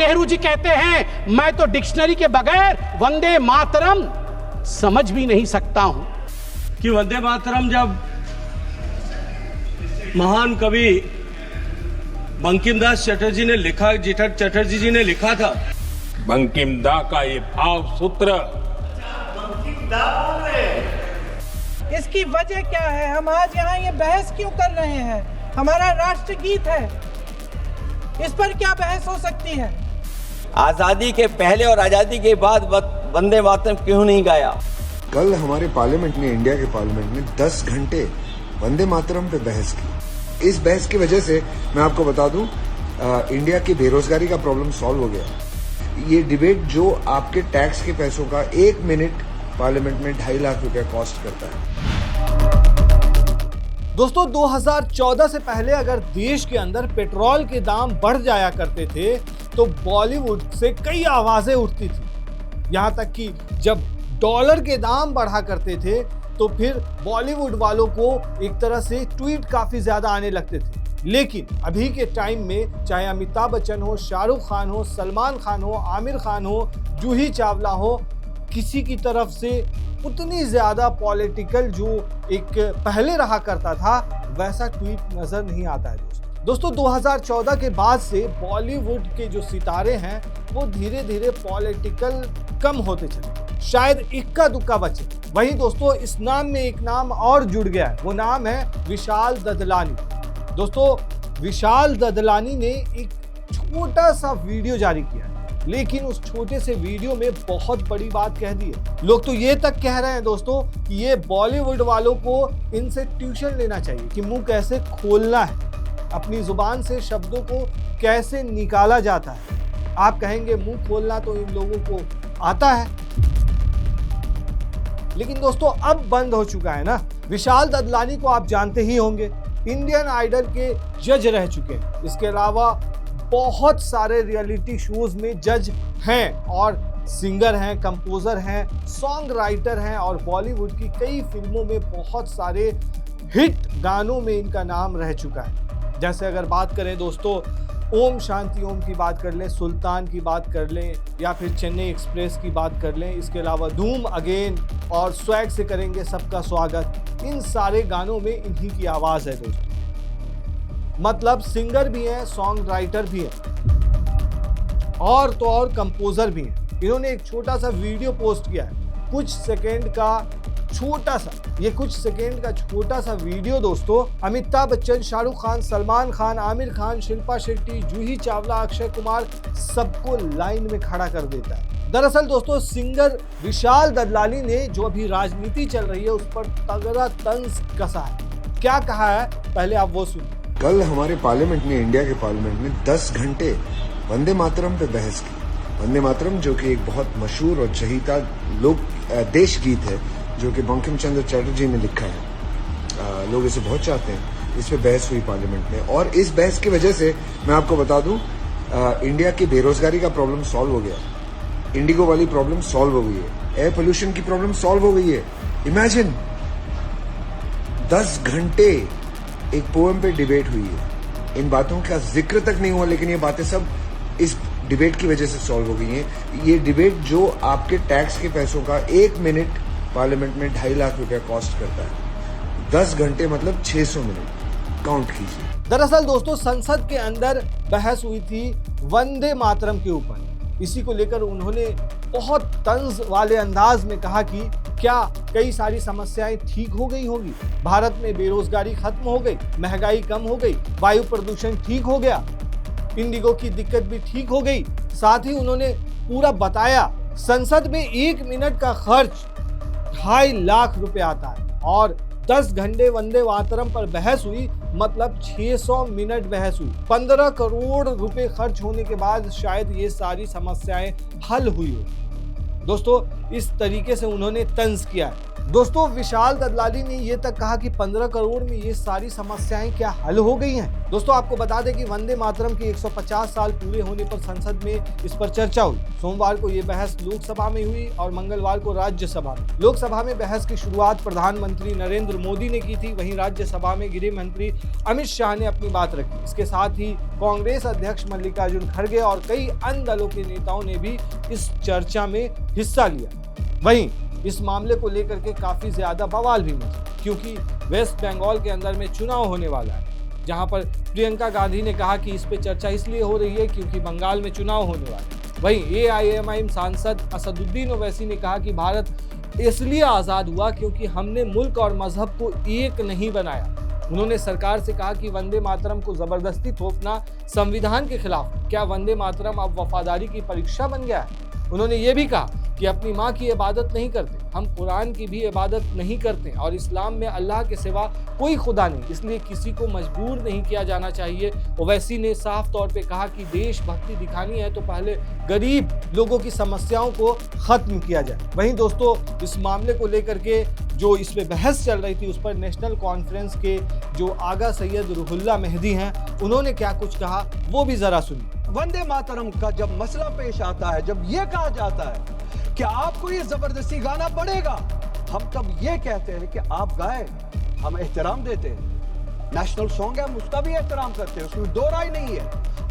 नेहरू जी कहते हैं, मैं तो डिक्शनरी के बगैर वंदे मातरम समझ भी नहीं सकता हूं। कि वंदे मातरम जब महान कवि बंकिम दास चटर्जी ने लिखा, चटर्जी जी ने लिखा था, बंकिम दा का ये भाव सूत्र, इसकी वजह क्या है? हम आज यहाँ ये बहस क्यों कर रहे हैं? हमारा राष्ट्रगीत है, इस पर क्या बहस हो सकती है? आजादी के पहले और आजादी के बाद वंदे मातरम क्यों नहीं गाया? कल हमारे पार्लियामेंट ने, इंडिया के पार्लियामेंट ने 10 घंटे वंदे मातरम पे बहस की। इस बहस की वजह से मैं आपको बता दूं, इंडिया की बेरोजगारी का प्रॉब्लम सॉल्व हो गया। ये डिबेट जो आपके टैक्स के पैसों का 1 मिनट पार्लियामेंट में 2.5 लाख रुपया कॉस्ट करता है। दोस्तों 2014 से पहले अगर देश के अंदर पेट्रोल के दाम बढ़ जाया करते थे तो बॉलीवुड से कई आवाजें उठती थी। यहां तक कि जब डॉलर के दाम बढ़ा करते थे तो फिर बॉलीवुड वालों को एक तरह से ट्वीट काफी ज्यादा आने लगते थे। लेकिन अभी के टाइम में चाहे अमिताभ बच्चन हो, शाहरुख खान हो, सलमान खान हो, आमिर खान हो, जूही चावला हो, किसी की तरफ से उतनी ज्यादा पॉलिटिकल जो एक पहले रहा करता था वैसा ट्वीट नजर नहीं आता है। दोस्तों 2014 के बाद से बॉलीवुड के जो सितारे हैं वो धीरे धीरे पॉलिटिकल कम होते चले, शायद इक्का दुक्का बचे। वहीं दोस्तों इस नाम में एक नाम और जुड़ गया है, वो नाम है विशाल ददलानी। दोस्तों विशाल ददलानी ने एक छोटा सा वीडियो जारी किया है, लेकिन उस छोटे से वीडियो में बहुत बड़ी बात कह दी है। लोग तो ये तक कह रहे हैं दोस्तों कि ये बॉलीवुड वालों को इनसे ट्यूशन लेना चाहिए कि मुंह कैसे खोलना है, अपनी जुबान से शब्दों को कैसे निकाला जाता है। आप कहेंगे मुंह खोलना तो इन लोगों को आता है, लेकिन दोस्तों अब बंद हो चुका है ना। विशाल ददलानी को आप जानते ही होंगे, इंडियन आइडल के जज रह चुके हैं। इसके अलावा बहुत सारे रियलिटी शोज में जज हैं और सिंगर हैं, कंपोजर हैं, सॉन्ग राइटर हैं और बॉलीवुड की कई फिल्मों में बहुत सारे हिट गानों में इनका नाम रह चुका है। जैसे अगर बात करें दोस्तों ओम शांति ओम की बात कर लें, सुल्तान की बात कर लें या फिर चेन्नई एक्सप्रेस की बात कर लें, इसके अलावा धूम अगेन और स्वैग से करेंगे सबका स्वागत, इन सारे गानों में इन्हीं की आवाज़ है दोस्तों। मतलब सिंगर भी हैं, सॉन्ग राइटर भी हैं और तो और कंपोजर भी हैं। इन्होंने एक छोटा सा वीडियो पोस्ट किया है, कुछ सेकेंड का छोटा सा वीडियो दोस्तों अमिताभ बच्चन, शाहरुख खान, सलमान खान, आमिर खान, शिल्पा शेट्टी, जूही चावला, अक्षय कुमार सबको लाइन में खड़ा कर देता है। दरअसल दोस्तों सिंगर विशाल ददलानी ने जो अभी राजनीति चल रही है उस पर तगड़ा तंज कसा है। क्या कहा है पहले आप वो सुनिए। कल हमारे पार्लियामेंट ने, इंडिया के पार्लियामेंट ने 10 घंटे वंदे मातरम पे बहस की। वंदे मातरम जो कि एक बहुत मशहूर और चहीता देश गीत है जो कि बंकिम चंद्र चटर्जी ने लिखा है। लोग इसे बहुत चाहते हैं। इस पे बहस हुई पार्लियामेंट में और इस बहस की वजह से मैं आपको बता दूं, इंडिया की बेरोजगारी का प्रॉब्लम सॉल्व हो गया, इंडिगो वाली प्रॉब्लम सॉल्व हो गई है, एयर पोल्यूशन की प्रॉब्लम सॉल्व हो गई है। इमेजिन 10 घंटे एक पोएम पे डिबेट हुई है। इन बातों का जिक्र तक नहीं हुआ, लेकिन ये बातें सब इस डिबेट की वजह से सॉल्व हो गई हैं। ये डिबेट जो आपके टैक्स के पैसों का 1 मिनट पार्लियामेंट में 2.5 लाख रुपया कॉस्ट करता है, 10 घंटे मतलब 600 मिनट, काउंट कीजिए। दरअसल दोस्तों संसद के अंदर बहस हुई थी वंदे मातरम के ऊपर। इसी को लेकर उन्होंने बहुत तंज वाले अंदाज में कहा कि क्या कई सारी समस्याएं ठीक हो गई होगी, भारत में बेरोजगारी खत्म हो गई, महंगाई कम हो गई, वायु प्रदूषण ठीक हो गया, इंडिगो की दिक्कत भी ठीक हो गई। साथ ही उन्होंने पूरा बताया संसद में 1 मिनट का खर्च 2.5 लाख रुपए आता है और 10 घंटे वंदे मातरम पर बहस हुई, मतलब 600 मिनट बहस हुई। 15 करोड़ रुपए खर्च होने के बाद शायद ये सारी समस्याएं हल हुई हो। दोस्तों इस तरीके से उन्होंने तंज किया है। दोस्तों विशाल ददलानी ने ये तक कहा कि 15 करोड़ में ये सारी समस्याएं क्या हल हो गई हैं। दोस्तों आपको बता दें कि वंदे मातरम के 150 साल पूरे होने पर संसद में इस पर चर्चा हुई। सोमवार को ये बहस लोकसभा में हुई और मंगलवार को राज्यसभा में। लोकसभा में बहस की शुरुआत प्रधानमंत्री नरेंद्र मोदी ने की थी, वहीं राज्यसभा में गृह मंत्री अमित शाह ने अपनी बात रखी। इसके साथ ही कांग्रेस अध्यक्ष मल्लिकार्जुन खड़गे और कई अन्य दलों के नेताओं ने भी इस चर्चा में हिस्सा लिया। वहीं इस मामले को लेकर के काफी ज्यादा बवाल भी मचा, क्योंकि वेस्ट बंगाल के अंदर में चुनाव होने वाला है, जहां पर प्रियंका गांधी ने कहा कि इस पे चर्चा इसलिए हो रही है क्योंकि बंगाल में चुनाव होने वाला है। वहीं AIMIM सांसद असदुद्दीन ओवैसी ने कहा कि भारत इसलिए आजाद हुआ क्योंकि हमने मुल्क और मजहब को एक नहीं बनाया। उन्होंने सरकार से कहा कि वंदे मातरम को जबरदस्ती थोपना संविधान के खिलाफ। क्या वंदे मातरम अब वफादारी की परीक्षा बन गया है? उन्होंने ये भी कहा कि अपनी माँ की इबादत नहीं करते, हम कुरान की भी इबादत नहीं करते और इस्लाम में अल्लाह के सिवा कोई खुदा नहीं, इसलिए किसी को मजबूर नहीं किया जाना चाहिए। ओवैसी ने साफ तौर पे कहा कि देशभक्ति दिखानी है तो पहले गरीब लोगों की समस्याओं को खत्म किया जाए। वहीं दोस्तों इस मामले को लेकर के जो इस पे बहस चल रही थी उस पर नेशनल कॉन्फ्रेंस के जो आगा सैयद रुहुल्ला मेहदी हैं, उन्होंने क्या कुछ कहा वो भी जरा सुनिए। वंदे मातरम का जब मसला पेश आता है, जब ये कहा जाता है कि आपको ये जबरदस्ती गाना पड़ेगा, हम तब ये कहते हैं कि आप गाएं, हम एहतराम देते हैं। नेशनल सॉन्ग है, हम उसका भी एहतराम करते हैं, उसमें दो राय नहीं है।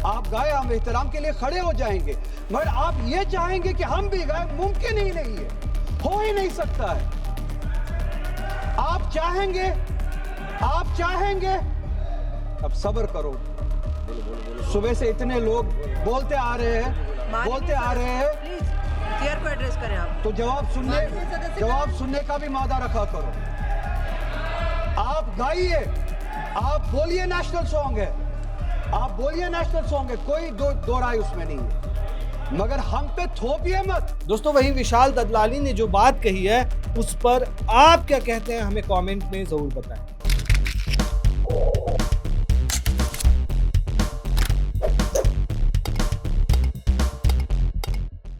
आप गाएं, हम एहतराम के लिए खड़े हो जाएंगे, मगर आप ये चाहेंगे कि हम भी गाएं, मुमकिन ही नहीं है, हो ही नहीं सकता है। आप चाहेंगे, अब सब्र करो। सुबह से इतने लोग बोलते आ रहे हैं, प्लीज चेयर को एड्रेस करें आप। तो जवाब सुनने का भी मादा रखा करो। आप गाइए, आप बोलिए नेशनल सॉन्ग है, कोई दो राय उसमें नहीं है, मगर हम पे थोपिए मत। दोस्तों वही विशाल ददलानी ने जो बात कही है उस पर आप क्या कहते हैं हमें कमेंट में जरूर बताएं।